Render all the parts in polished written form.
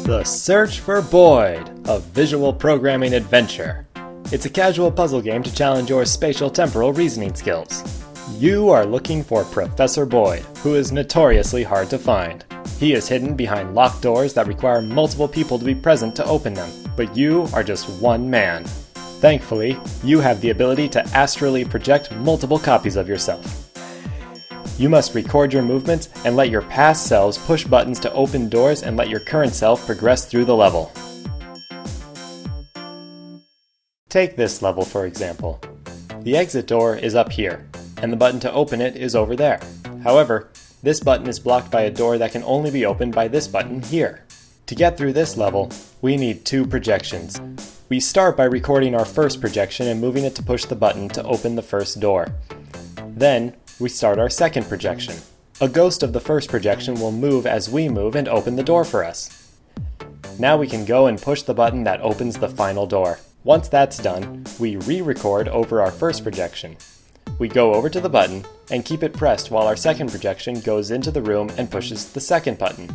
The Search for Boyd, a visual programming adventure. It's a casual puzzle game to challenge your spatial-temporal reasoning skills. You are looking for Professor Boyd, who is notoriously hard to find. He is hidden behind locked doors that require multiple people to be present to open them, but you are just one man. Thankfully, you have the ability to astrally project multiple copies of yourself. You must record your movements and let your past selves push buttons to open doors and let your current self progress through the level. Take this level for example. The exit door is up here, and the button to open it is over there. However, this button is blocked by a door that can only be opened by this button here. To get through this level, we need two projections. We start by recording our first projection and moving it to push the button to open the first door. Then, we start our second projection. A ghost of the first projection will move as we move and open the door for us. Now we can go and push the button that opens the final door. Once that's done, we re-record over our first projection. We go over to the button and keep it pressed while our second projection goes into the room and pushes the second button.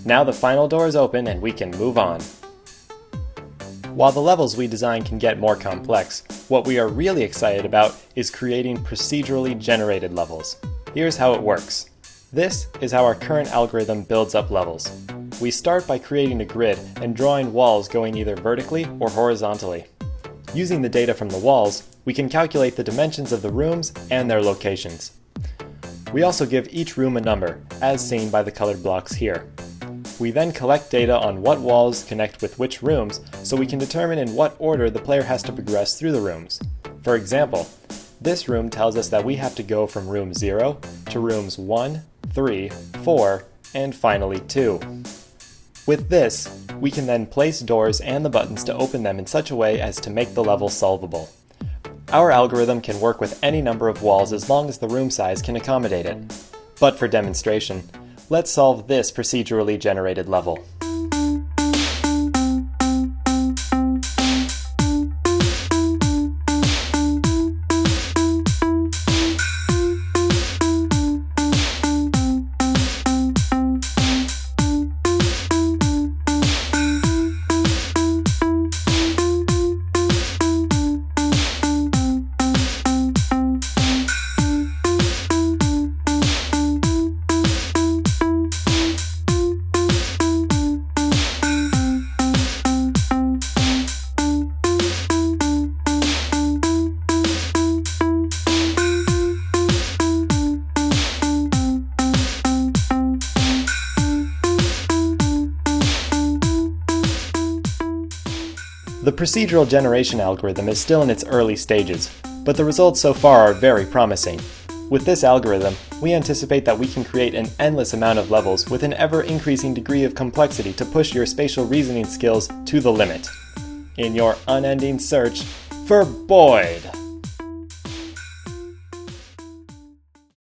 Now the final door is open and we can move on. While the levels we design can get more complex, what we are really excited about is creating procedurally generated levels. Here's how it works. This is how our current algorithm builds up levels. We start by creating a grid and drawing walls going either vertically or horizontally. Using the data from the walls, we can calculate the dimensions of the rooms and their locations. We also give each room a number, as seen by the colored blocks here. We then collect data on what walls connect with which rooms so we can determine in what order the player has to progress through the rooms. For example, this room tells us that we have to go from room 0 to rooms 1, 3, 4, and finally 2. With this, we can then place doors and the buttons to open them in such a way as to make the level solvable. Our algorithm can work with any number of walls as long as the room size can accommodate it. But for demonstration, let's solve this procedurally generated level. The procedural generation algorithm is still in its early stages, but the results so far are very promising. With this algorithm, we anticipate that we can create an endless amount of levels with an ever-increasing degree of complexity to push your spatial reasoning skills to the limit. In your unending search for Boyd!